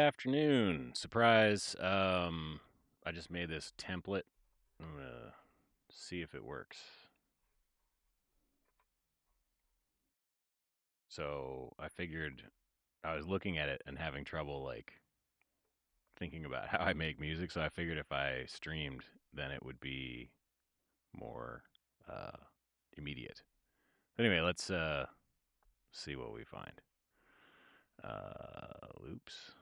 afternoon. Surprise. I just made this template. I'm going to see if it works. So I figured I was looking at it and having trouble thinking about how I make music. So I figured if I streamed, then it would be more uh, immediate. Anyway, let's see what we find. Loops.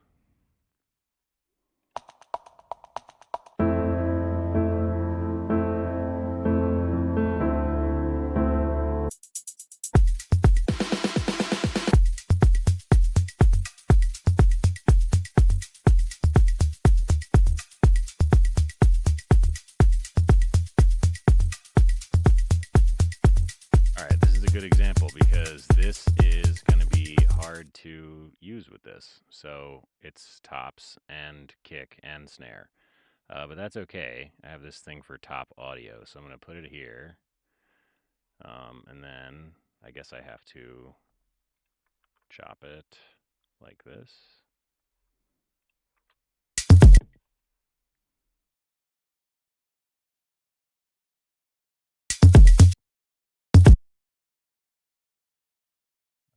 All right, this is a good example because this is going to be hard to use with this. So it's tops and kick and snare. But that's okay. I have this thing for top audio, so I'm going to put it here. And then I guess I have to chop it like this.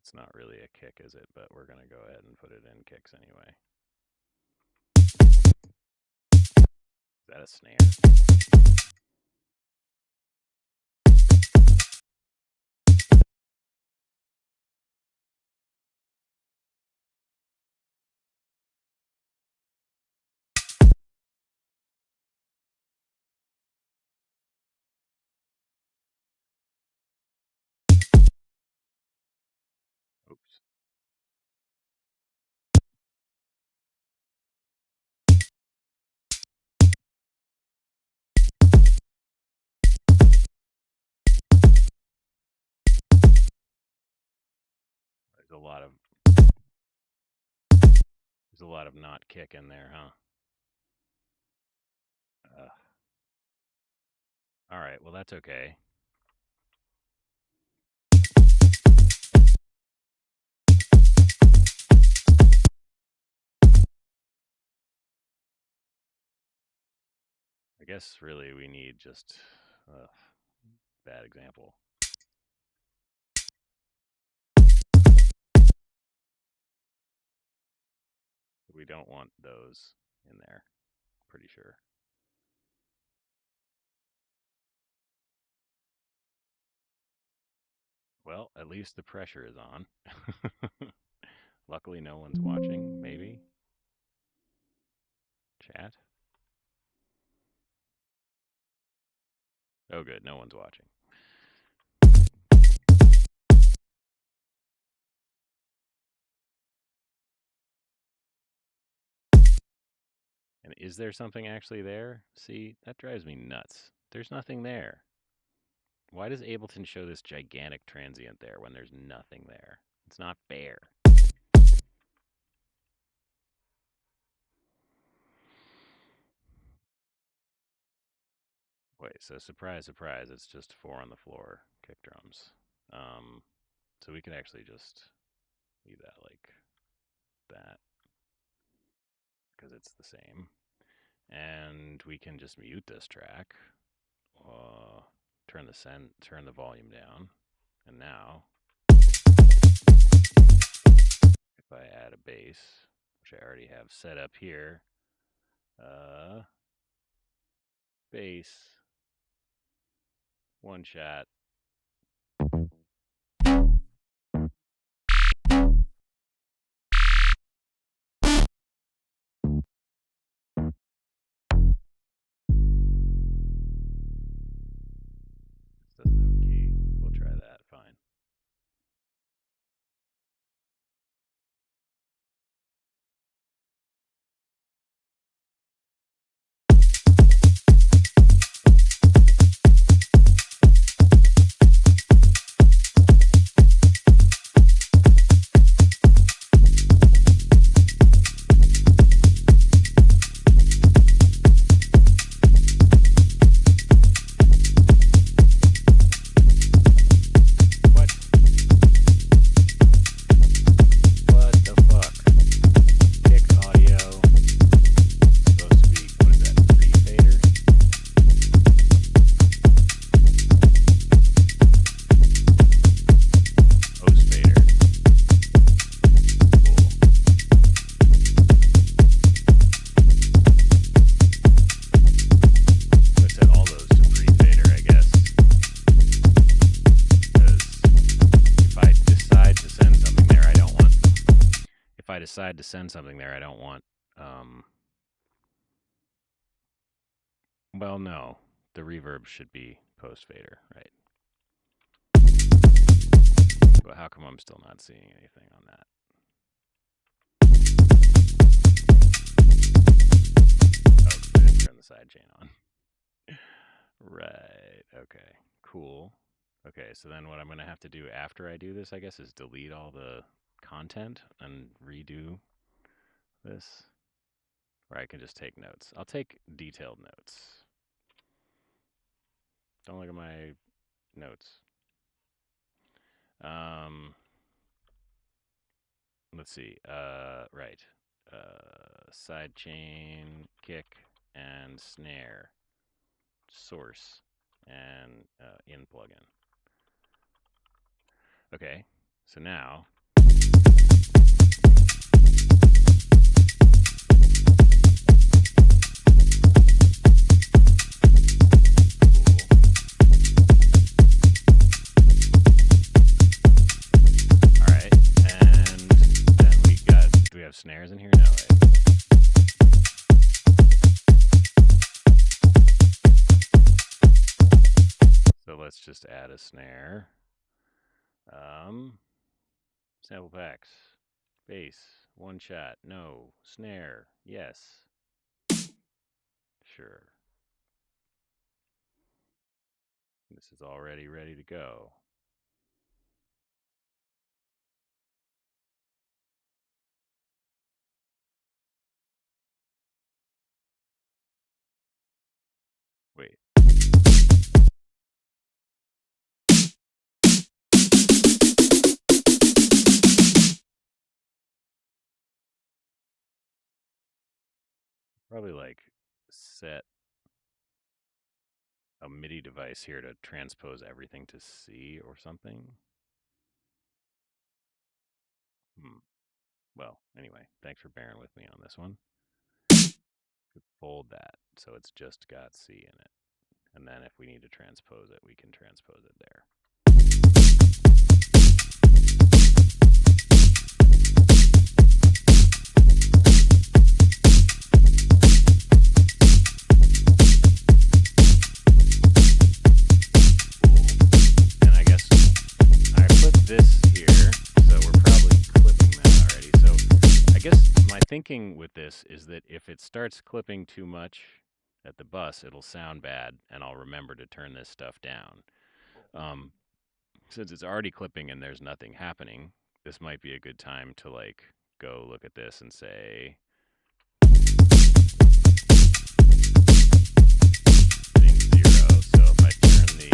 It's not really a kick, is it? But we're going to go ahead and put it in kicks anyway. Is that a snare? Oops. There's a lot of not kick in there, huh? All right, well, that's okay. I guess really we need just a bad example. We don't want those in there, pretty sure. Well, at least the pressure is on. Luckily, no one's watching, maybe. Chat. Oh, good, no one's watching. And is there something actually there? See, that drives me nuts. There's nothing there. Why does Ableton show this gigantic transient there when there's nothing there? It's not fair. Wait, so surprise, surprise, it's just 4 on the floor kick drums. So we could actually just leave that like that because it's the same. And we can just mute this track, turn the volume down, and now if I add a bass, which I already have set up here, bass, one shot. This doesn't have a key. We'll try that. Fine. decide to send something there, I don't want. Well, no, the reverb should be post fader, right? But how come I'm still not seeing anything on that? Oh, 'cause I didn't turn the sidechain on. Right. Okay. Cool. Okay, so then what I'm going to have to do after I do this, I guess, is delete all the content and redo this. Or I can just take notes. I'll take detailed notes. Don't look at my notes. Let's see. Right. Sidechain, kick, and snare. Source and in plugin. Okay, so now all right, and then do we have snares in here? No, right? So let's just add a snare. Sample packs. Bass. One shot. No. Snare. Yes. Sure. This is already ready to go. Wait. Probably like set a MIDI device here to transpose everything to C or something. Well, anyway, thanks for bearing with me on this one. Could fold that so it's just got C in it. And then if we need to transpose it, we can transpose it there. And I guess I put this here, so we're probably clipping that already. So I guess my thinking with this is that if it starts clipping too much at the bus, it'll sound bad, and I'll remember to turn this stuff down. Since it's already clipping and there's nothing happening, this might be a good time to like go look at this and say thing 0. So if I turn the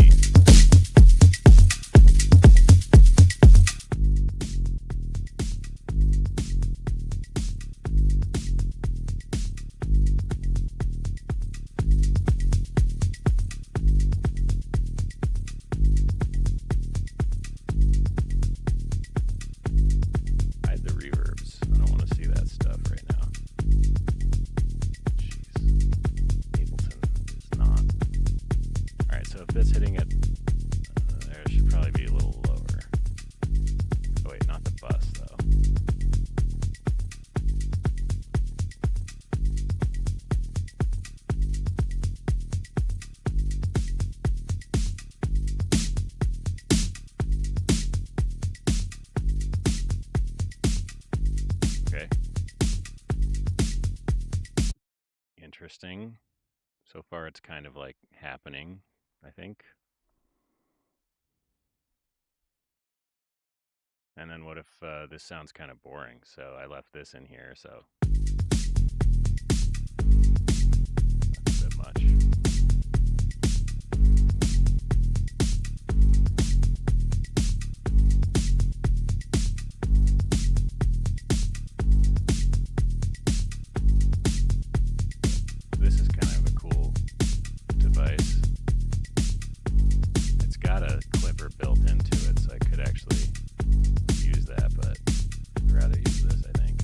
hide the reverbs. I don't want to see that stuff right now. Jeez. Ableton is not. Alright, so if this hitting it, there should probably be a little lower. Oh wait, not the bus though. Okay. Interesting. So far it's kind of like happening, I think. And then what if this sounds kind of boring? So I left this in here, so that's a bit much. This is kind of a cool device. It's got a clipper built into it, so I could actually use that, but I'd rather use this, I think.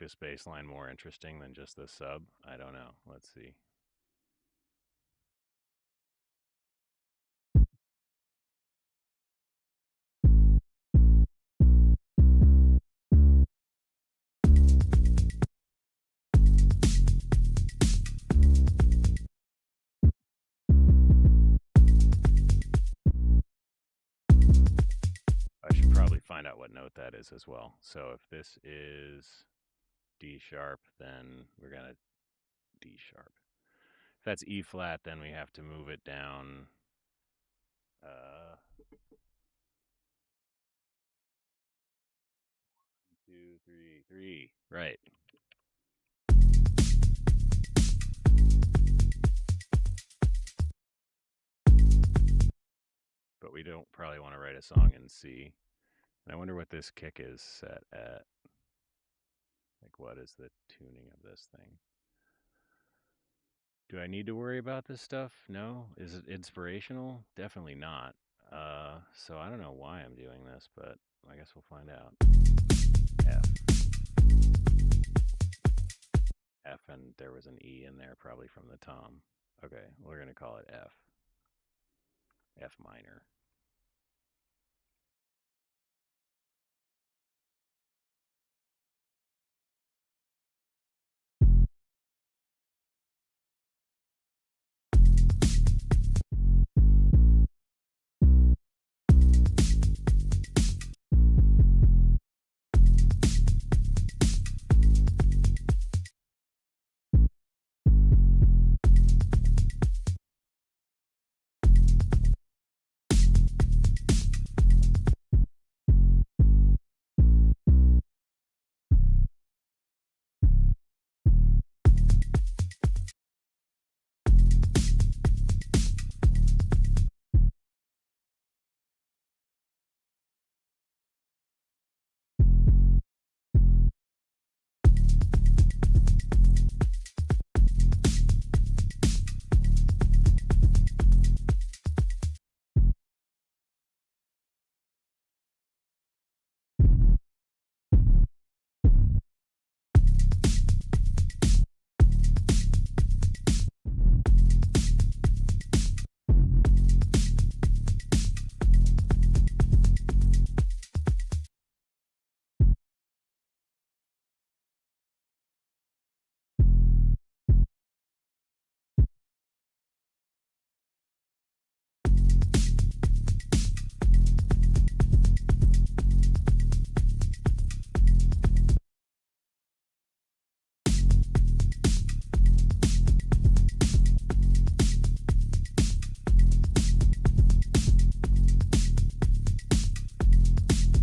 this bass line more interesting than just the sub? I don't know. Let's see. I should probably find out what note that is as well. So if this is D sharp, then we're going to D sharp. If that's E flat, then we have to move it down. 2, 3, 3. Right. But we don't probably want to write a song in C. And I wonder what this kick is set at. Like, what is the tuning of this thing? Do I need to worry about this stuff? No. Is it inspirational? Definitely not. So I don't know why I'm doing this, but I guess we'll find out. F. F, and there was an E in there probably from the tom. Okay, we're going to call it F. F minor.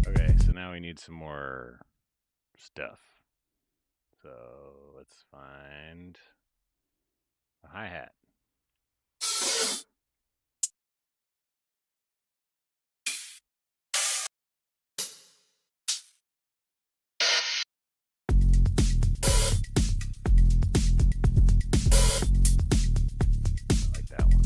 Okay, so now we need some more stuff. So let's find a hi-hat. I like that one.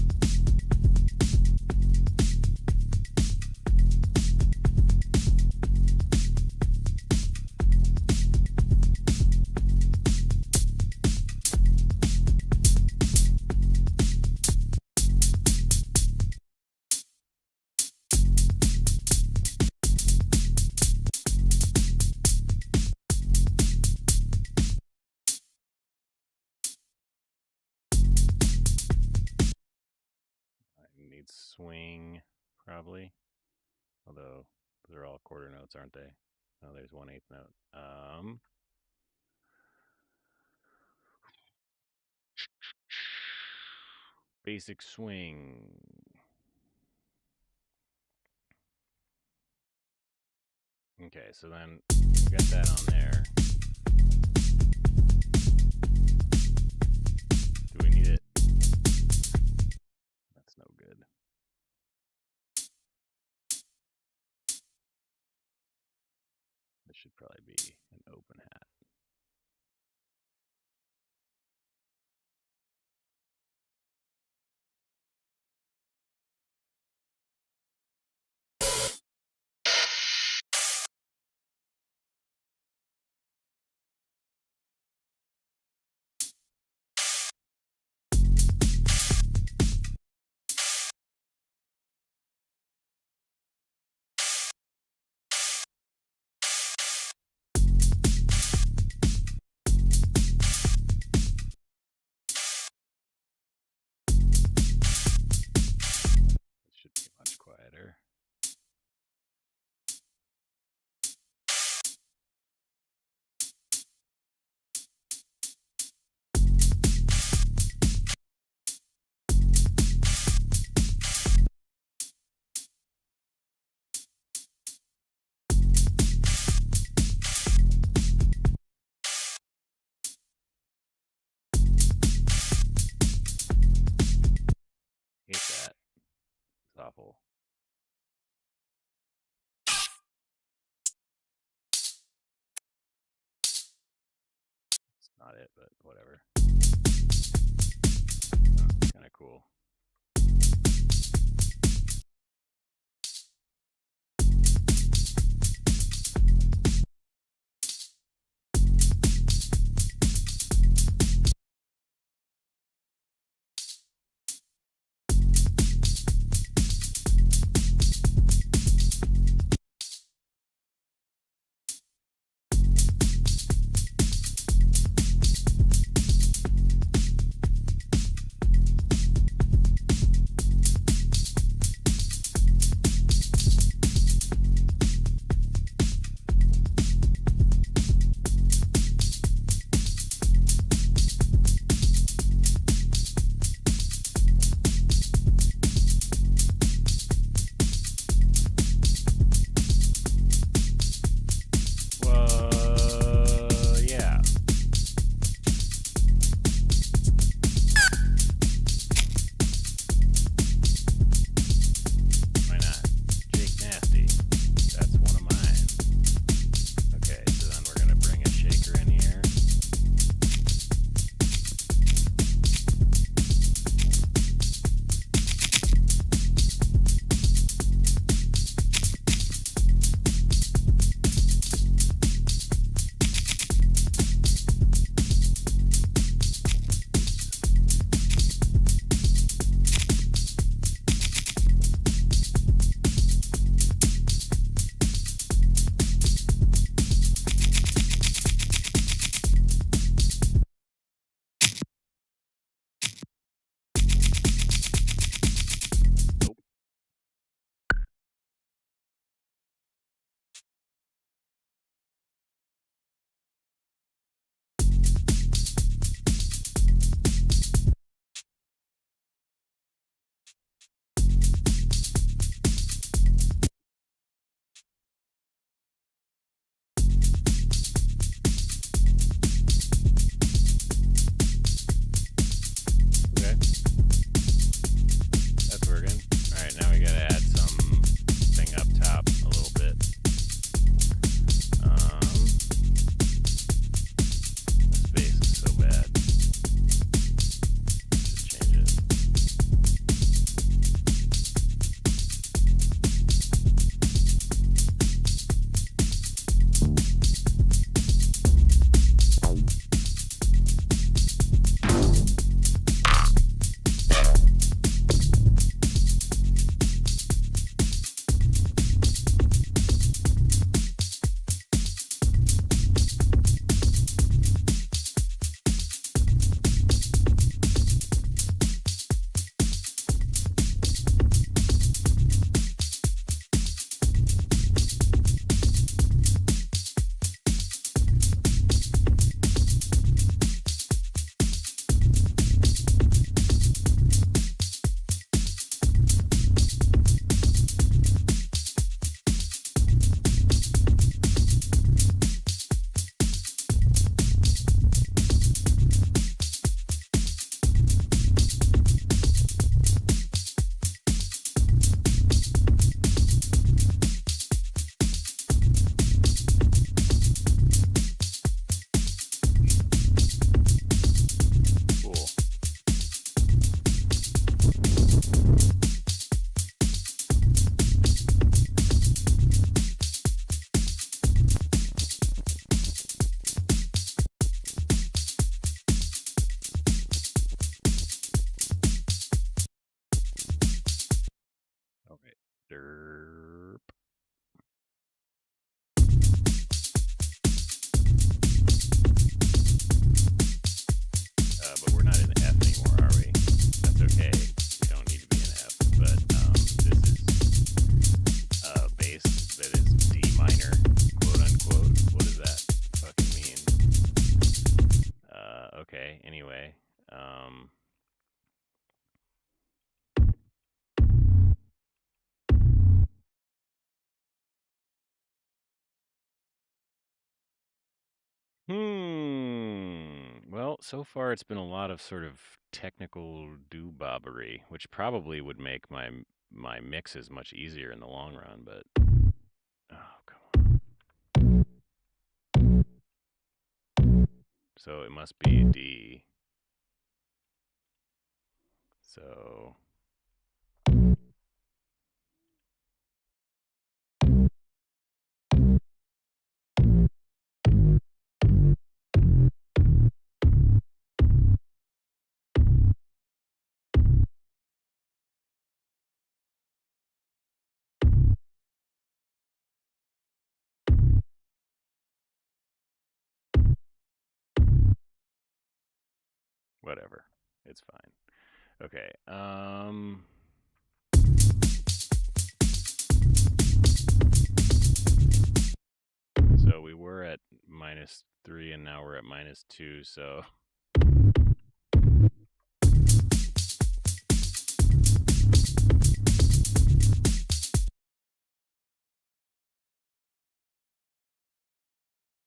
It needs swing, probably. Although those are all quarter notes, aren't they? Oh, there's 1/8 note. Basic swing. Okay, so then we got that on there. Do we need it? That's no good. This should probably be an open hat. awful. It's not it, but whatever. Kind of cool. Yeah. Why not? Jake Nasty. That's one of mine. Okay, so then we're gonna bring a shaker in here. Nope. Okay. That's working. Alright, now we gotta add something up top a little bit. This bass is so bad. Should change it. Cool. Alright. Derp. But we're not in F anymore, are we? That's okay. We don't need to be in F. But this is a bass that is D minor, quote unquote. What does that fucking mean? Okay. Anyway, um, Well, so far it's been a lot of sort of technical doobobbery, which probably would make my my mix is much easier in the long run, but oh, come on. So it must be D. So whatever. It's fine. Okay. So we were at -3 and now we're at -2, so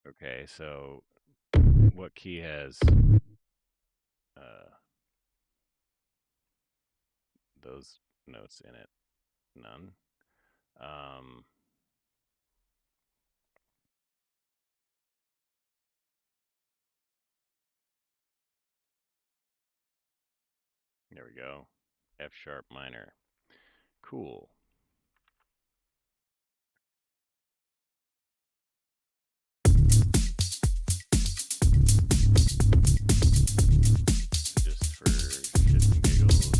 okay, so what key has those notes in it? None. Um, there we go. F sharp minor. Cool. Just for shits and giggles.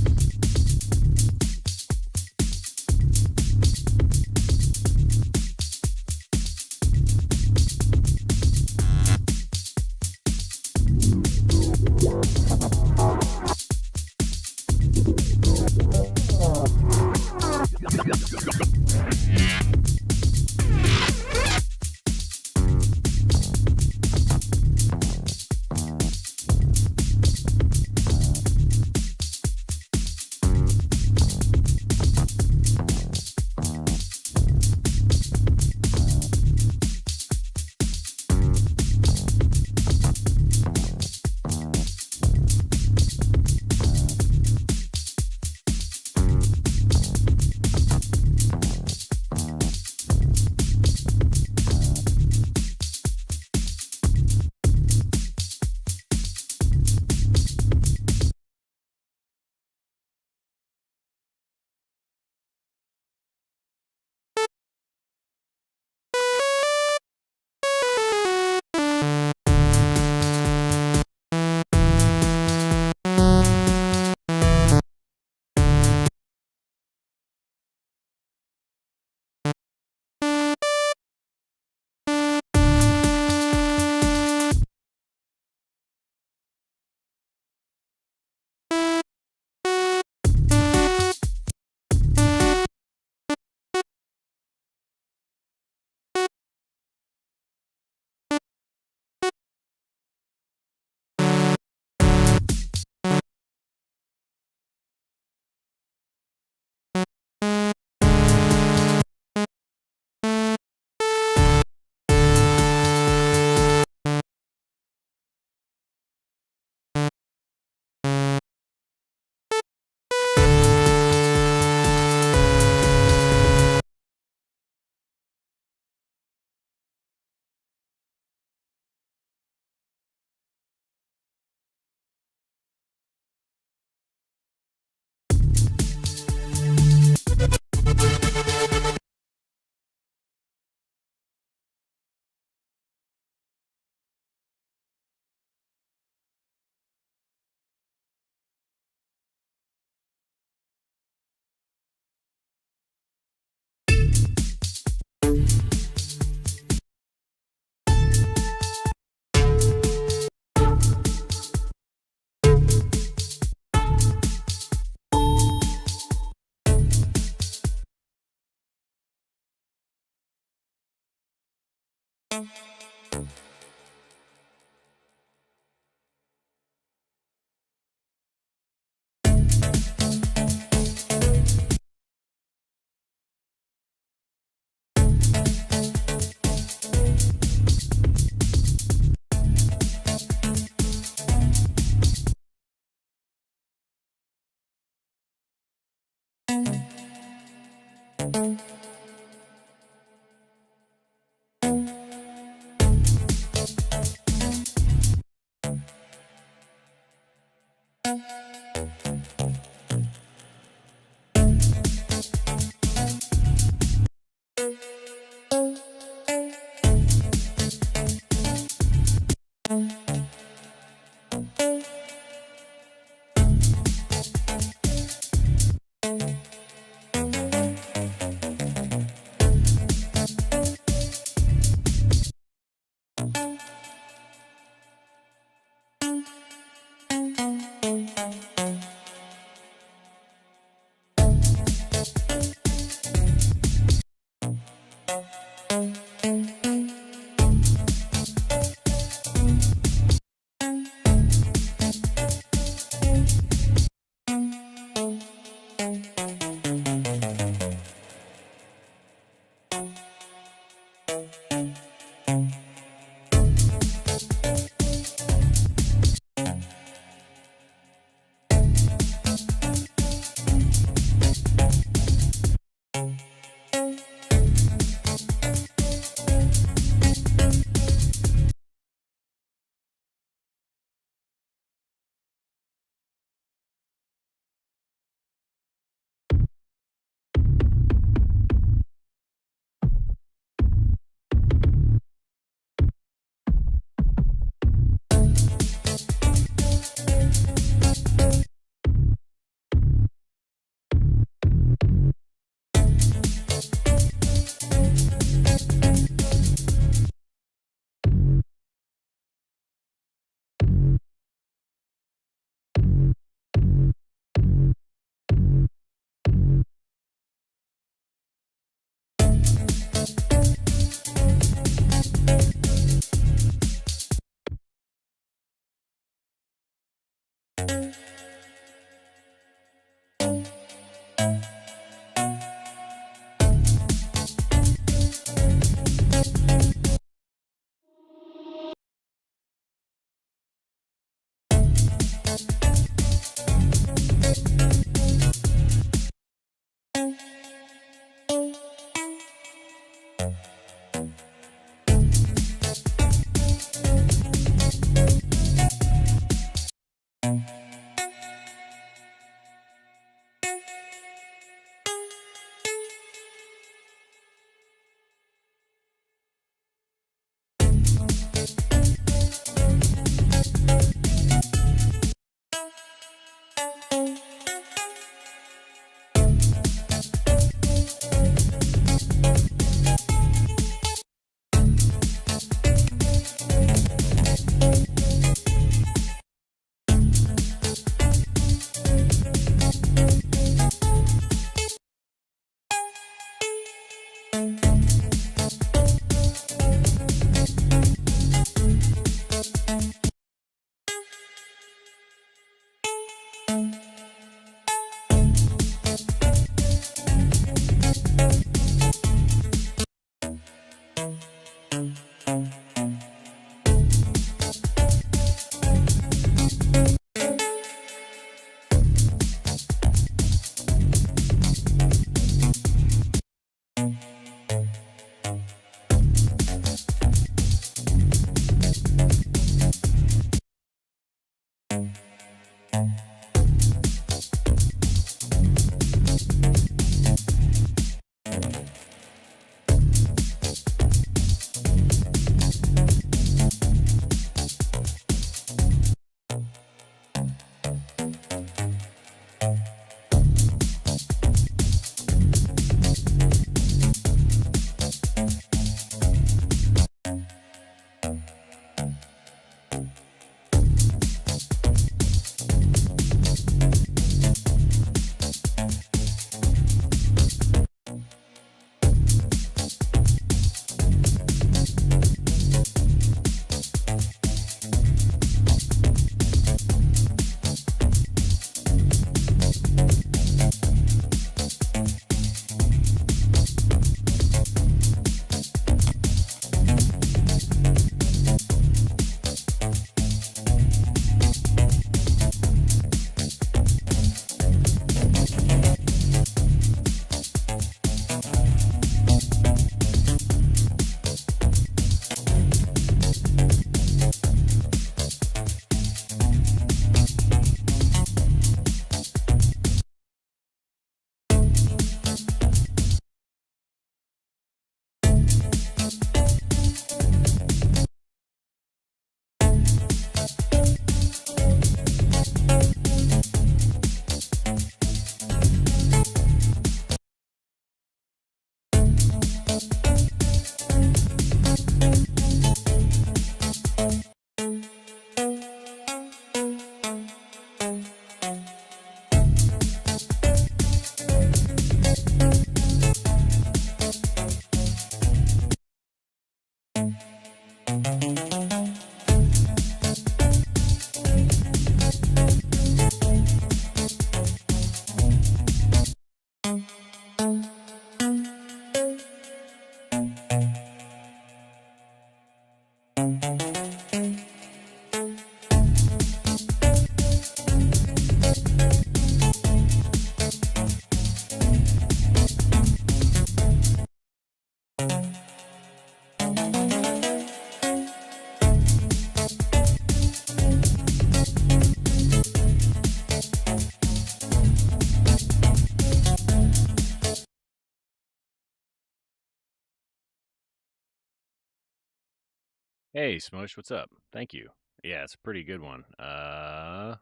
Hey, Smosh, what's up? Thank you. Yeah, it's a pretty good one. Not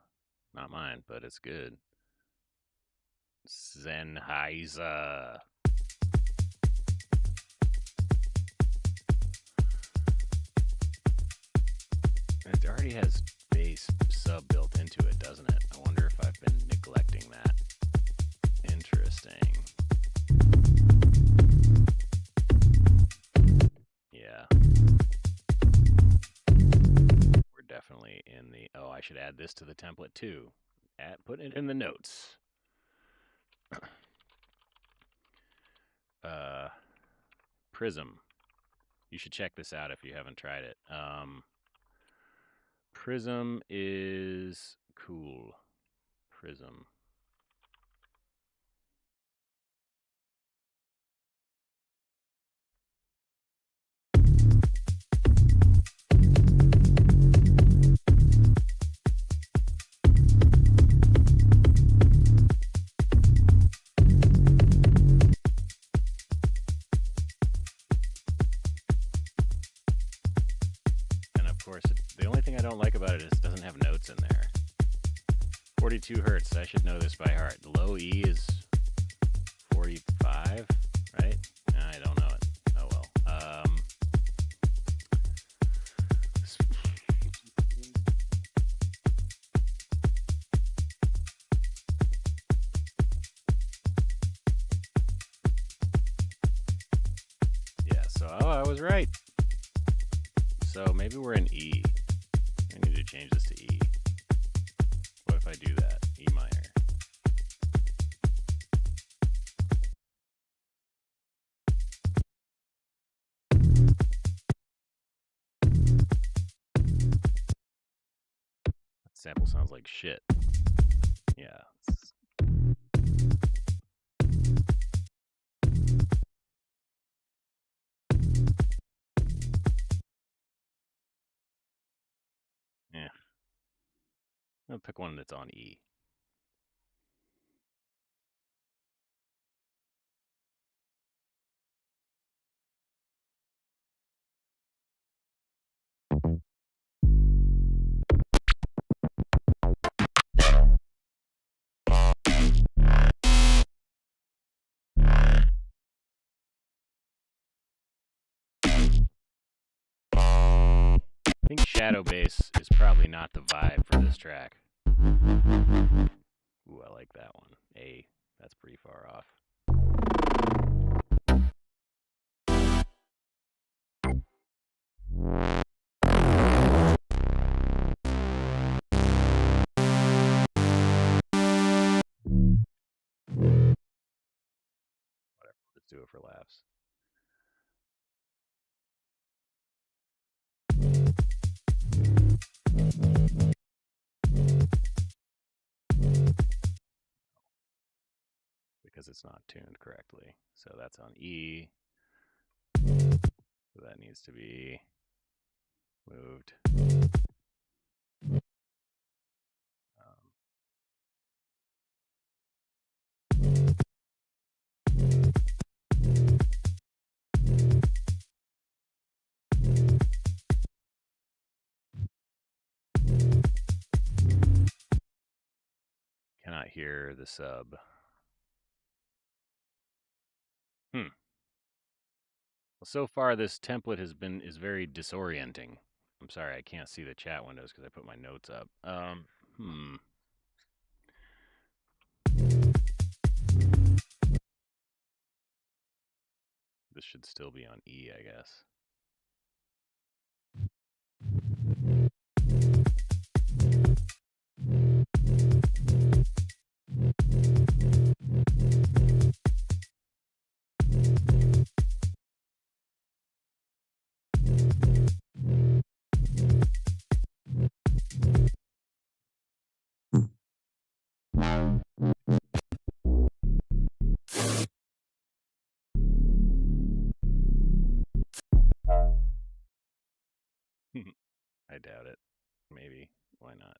mine, but it's good. Sennheiser. It already has bass sub built into it, doesn't it? I wonder if I've been neglecting that. Interesting. Yeah. We're definitely in the. Oh, I should add this to the template too. Put it in the notes. uh, Prism. You should check this out if you haven't tried it. Prism is cool. Prism. And of course, the only thing I don't like about it is it doesn't have notes in there. 42 hertz. I should know this by heart. The low E is 45, right? I don't know it. Oh well. Yeah, so I was right. So maybe we're in E. I need to change this to E. What if I do that? E minor. That sample sounds like shit. Yeah. Yeah. I'll pick one that's on E. I think shadow bass is probably not the vibe for this track. Ooh, I like that one. A. That's pretty far off. Whatever. Let's do it for laughs. Because it's not tuned correctly. So that's on E. So that needs to be moved. Cannot hear the sub. Well, so far this template is very disorienting. I'm sorry, I can't see the chat windows because I put my notes up. This should still be on E, I guess. I doubt it. Maybe. Why not?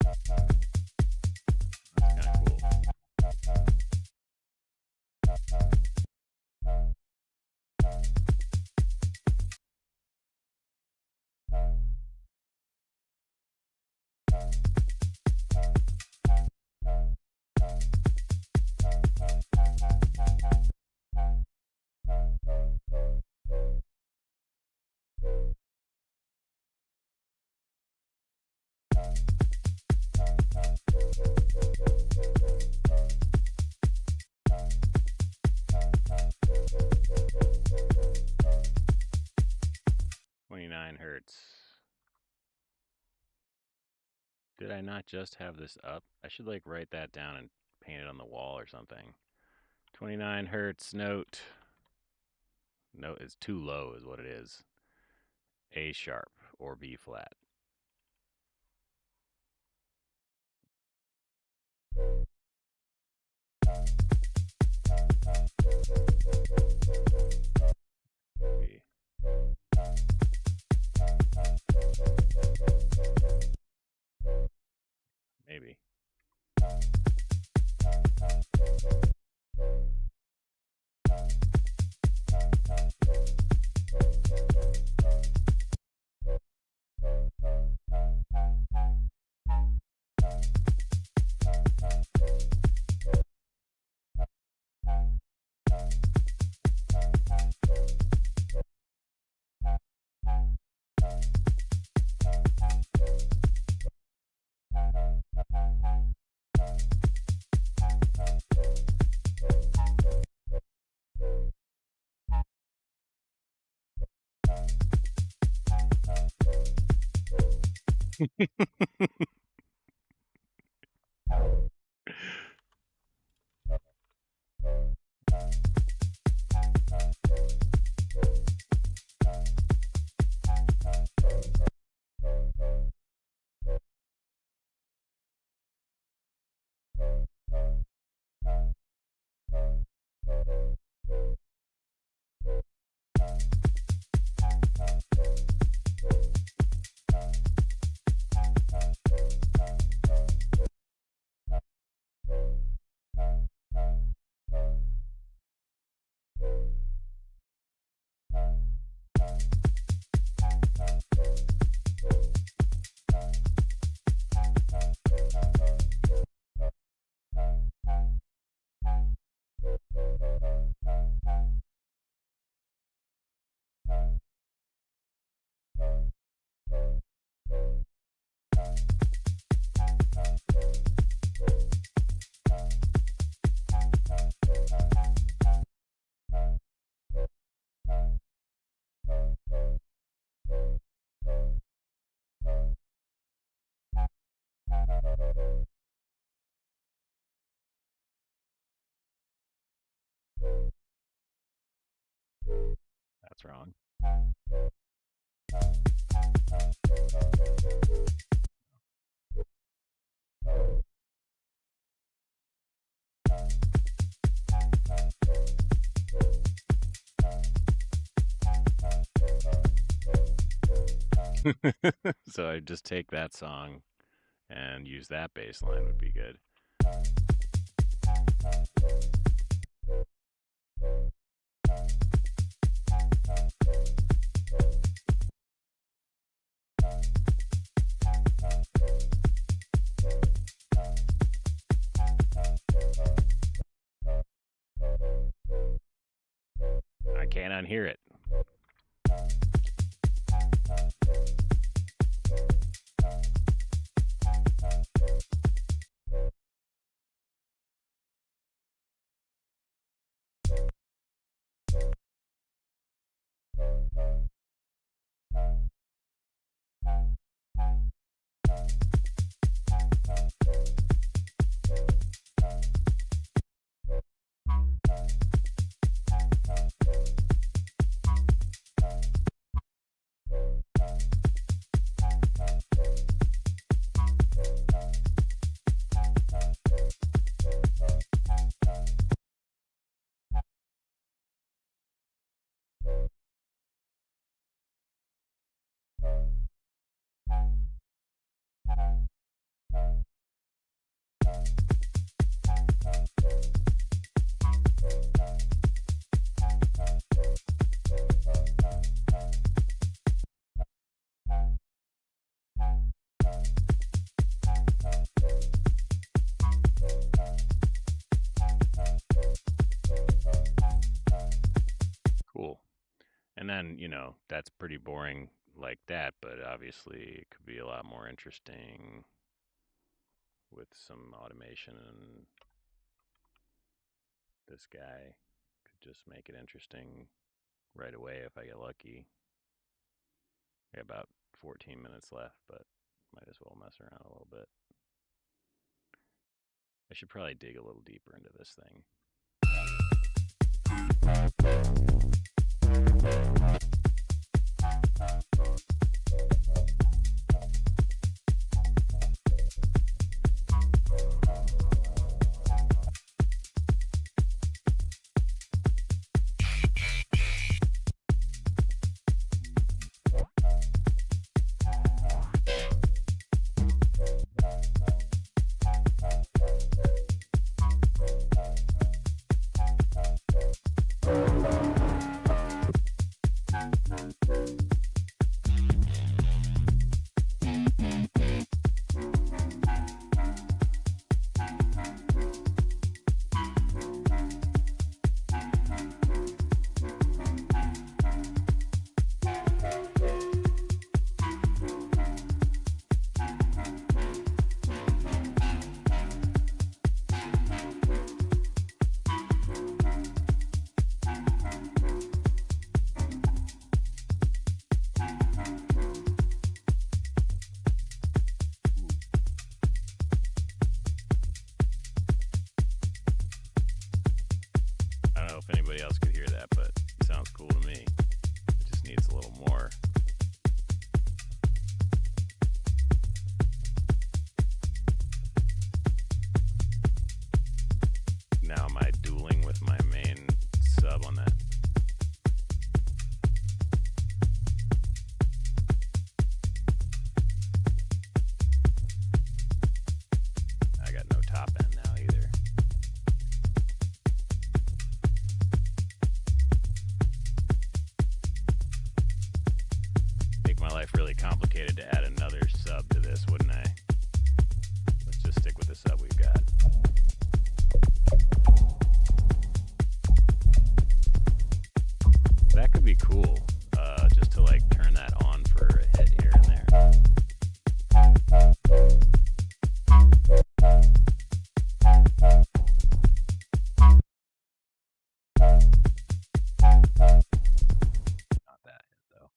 That's kind of cool. 29 hertz. Did I not just have this up? I should like write that down and paint it on the wall or something. 29 hertz note. Note is too low, is what it is. A sharp or B flat. B. Maybe. That's wrong. So I just take that song and use that bass line would be good. I can't unhear it. Cool. And then, that's pretty boring like that, but obviously it could be a lot more interesting with some automation, and this guy could just make it interesting right away if I get lucky. I got about 14 minutes left, but might as well mess around a little bit. I should probably dig a little deeper into this thing. I don't know if anybody else could hear that, but it sounds cool to me. It just needs a little more. Now am I dueling with my main sub on that? I got no top end now either. Make my life really complicated to add another sub to this, wouldn't I? Let's just stick with the sub we've got. That could be cool, just to like turn that on for a hit here and there. Not that hit though.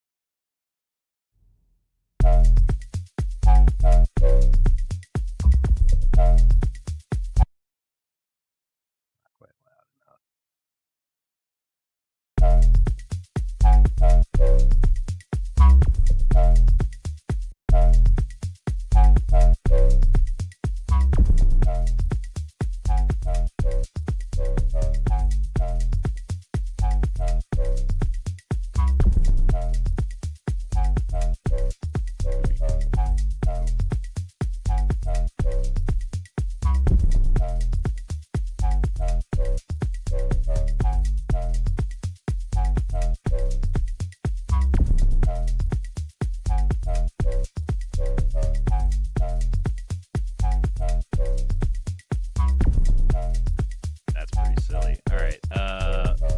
Not quite loud enough. That's pretty silly. All right,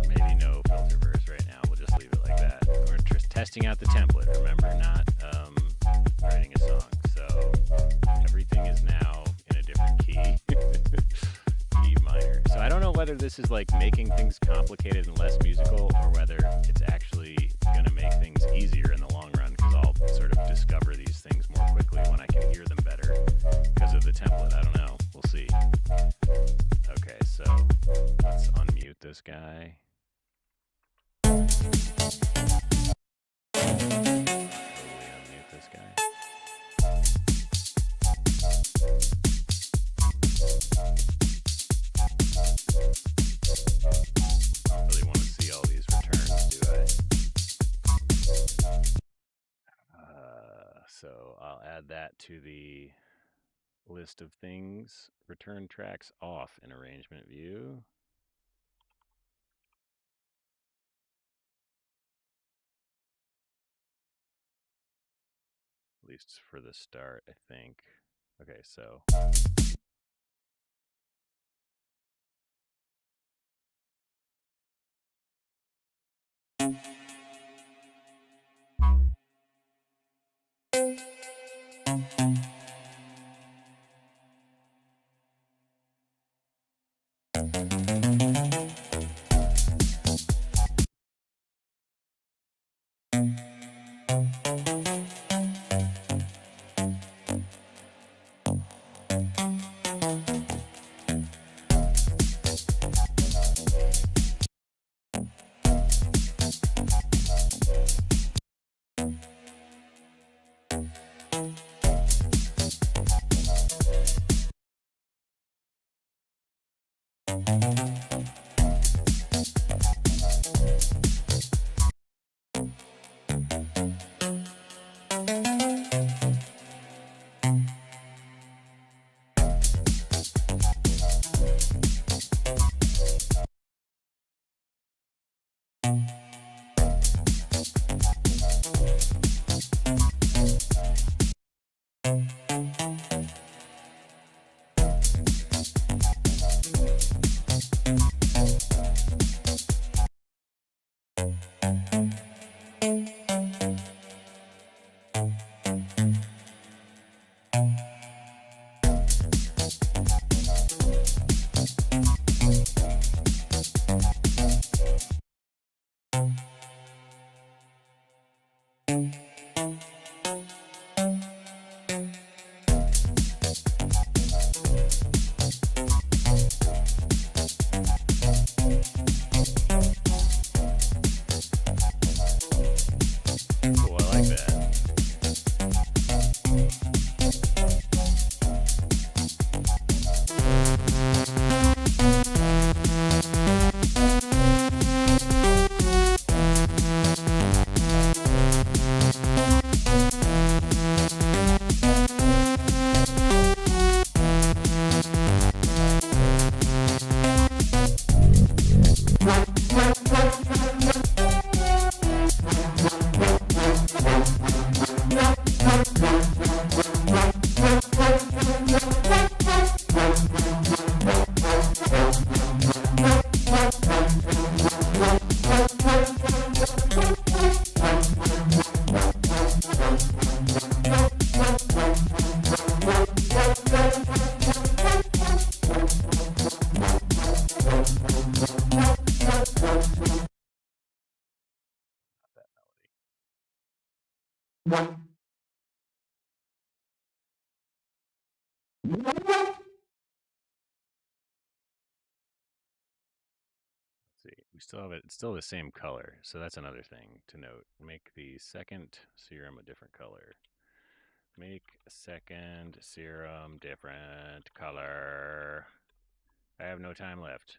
maybe no filter verse right now. We'll just leave it like that. We're just testing out the template. Remember, not writing a song. So everything is now in a different key, E minor. So I don't know whether this is like making things complicated and less musical, or whether it's actually going to make things easier in the long run, because I'll sort of discover these things more quickly when I can hear them better because of the template. I don't know. We'll see. Okay, so let's unmute this guy. Totally unmute this guy. I don't really want to see all these returns, do I? So I'll add add that to the list of things. Return tracks off in arrangement view. At least for the start, I think. Okay, so. Cool, I like that. See, we still have it. It's still the same color, so that's another thing to note. Make the second serum a different color. Make second serum different color. I have no time left,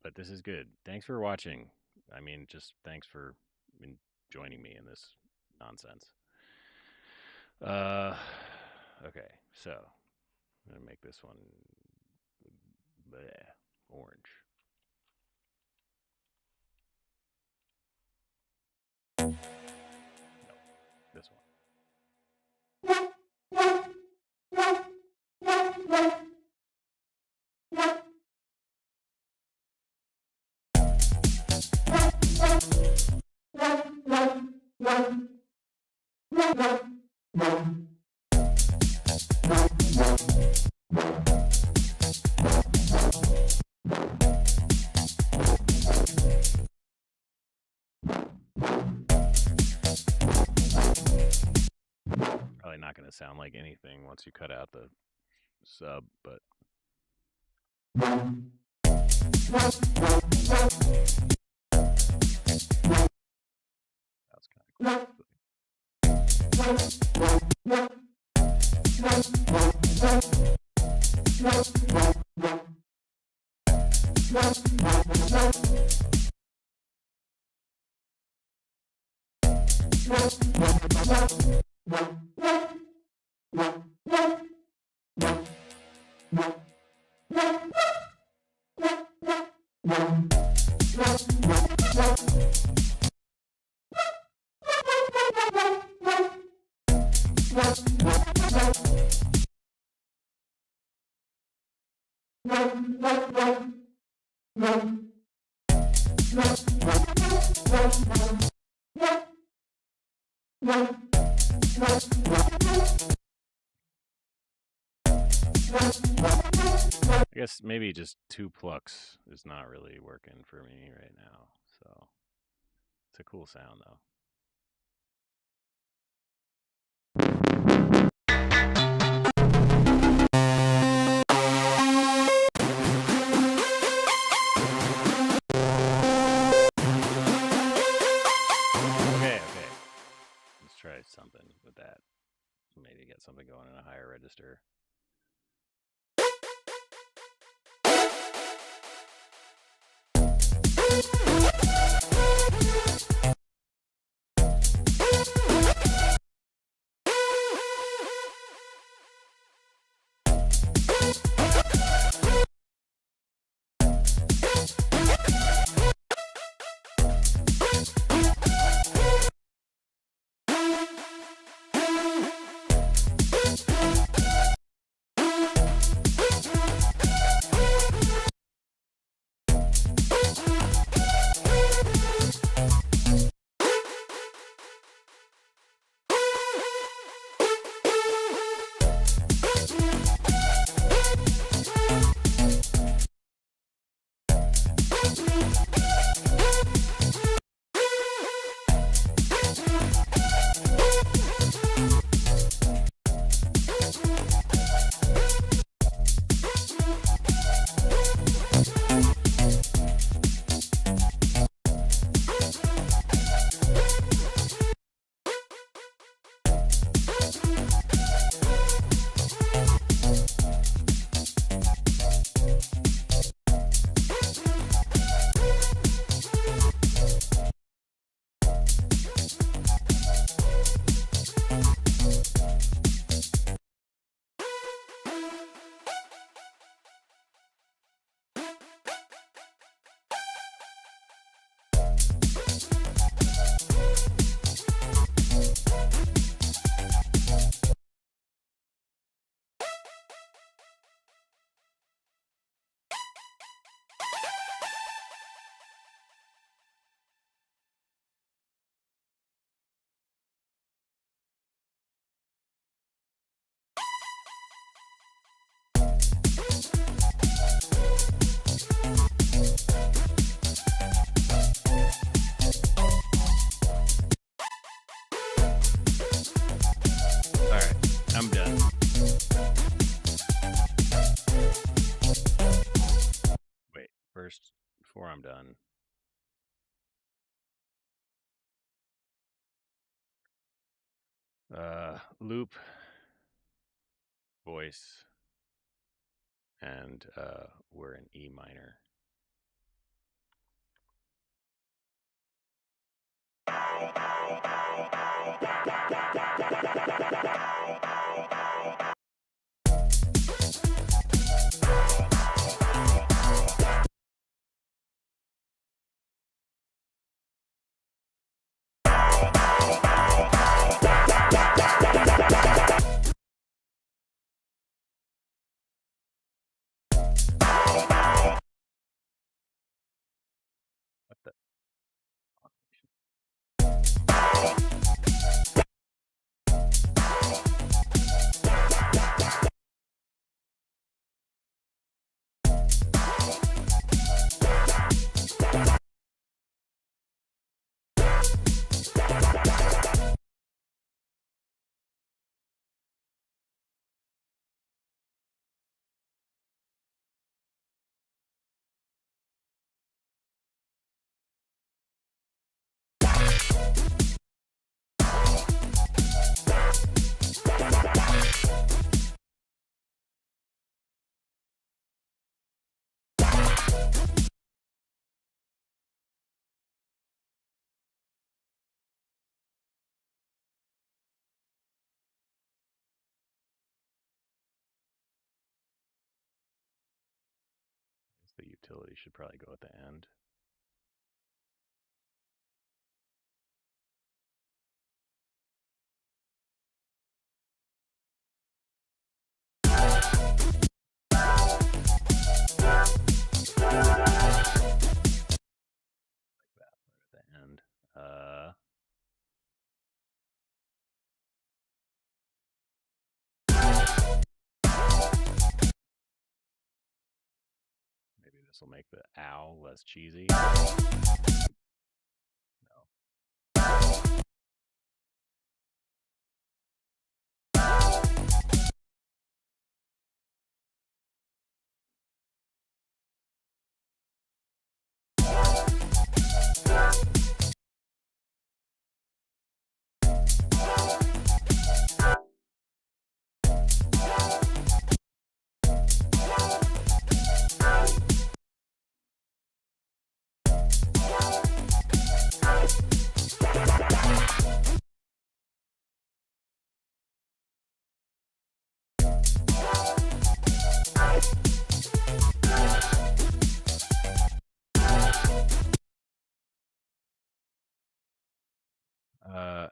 but this is good. Thanks for watching. I mean, just thanks for joining me in this nonsense. Okay, so I'm gonna make this one bleh, orange. No, this one. Probably not going to sound like anything once you cut out the sub, but that's kind of cool. I guess maybe just 2 plucks is not really working for me right now. So it's a cool sound though. Okay. Let's try something with that. Maybe get something going in a higher register. All right, I'm done. Wait, first, before I'm done, loop, voice, and we're in E minor. What the? utility should probably go at the end. And maybe this will make the ow less cheesy. No.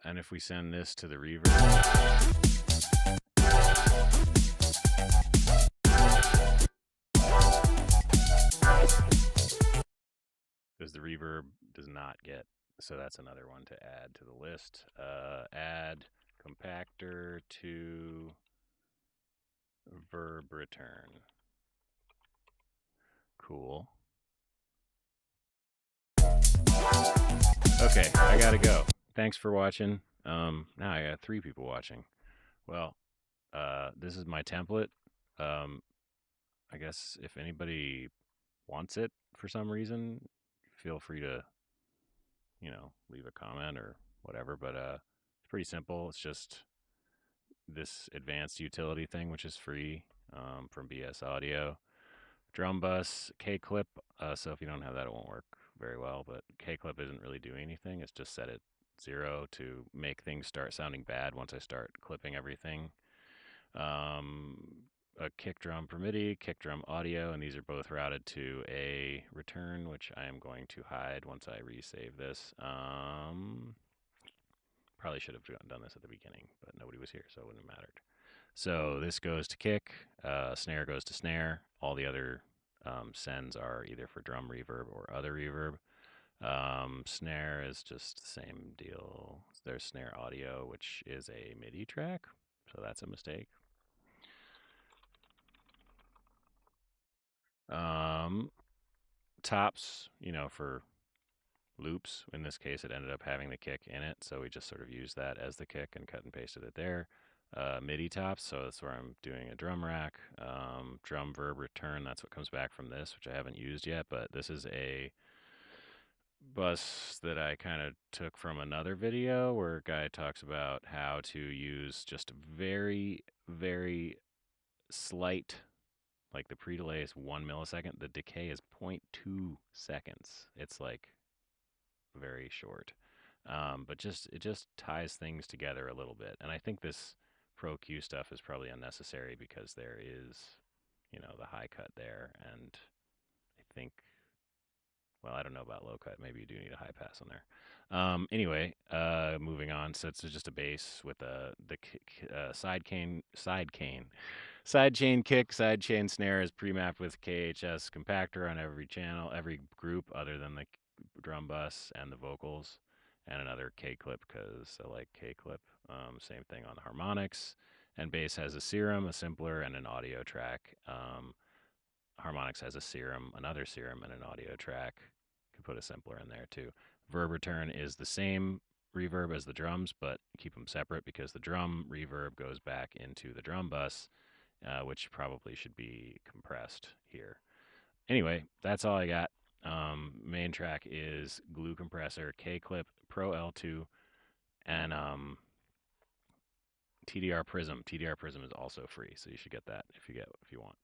And if we send this to the reverb, because the reverb does not get, so that's another one to add to the list. Add compactor to verb return. Cool. Okay, I gotta go. Thanks for watching. Now I got 3 people watching. Well, this is my template. I guess if anybody wants it for some reason, feel free to, leave a comment or whatever. But it's pretty simple. It's just this advanced utility thing, which is free from BS Audio. Drum bus, K clip. So if you don't have that, it won't work very well. But K clip isn't really doing anything. It's just set at 0 to make things start sounding bad once I start clipping everything. A kick drum per MIDI, kick drum audio, and these are both routed to a return, which I am going to hide once I resave this. Probably should have done this at the beginning, but nobody was here, so it wouldn't have mattered. So this goes to kick, snare goes to snare. All the other sends are either for drum reverb or other reverb. Snare is just the same deal. There's snare audio, which is a MIDI track, so that's a mistake. Tops, for loops. In this case, it ended up having the kick in it, so we just sort of used that as the kick and cut and pasted it there. MIDI tops, so that's where I'm doing a drum rack. Drum verb return, that's what comes back from this, which I haven't used yet, but this is a bus that I kind of took from another video where a guy talks about how to use just very, very slight, like the pre-delay is 1 millisecond, the decay is 0.2 seconds. It's like very short. But it just ties things together a little bit. And I think this Pro Q stuff is probably unnecessary because there is, the high cut there. And I think, well, I don't know about low cut. Maybe you do need a high pass on there. Anyway, moving on. So it's just a bass with the side chain kick, side chain snare is pre-mapped with KHS compactor on every channel, every group other than the drum bus and the vocals, and another K clip because I like K clip. Same thing on the harmonics. And bass has a serum, a simpler, and an audio track. Harmonics has a serum, another serum, and an audio track. Could put a simpler in there too. Verb return is the same reverb as the drums, but keep them separate because the drum reverb goes back into the drum bus, which probably should be compressed here. Anyway, that's all I got. Main track is Glue Compressor, K-Clip, Pro L2, and TDR Prism. TDR Prism is also free, so you should get that if you want.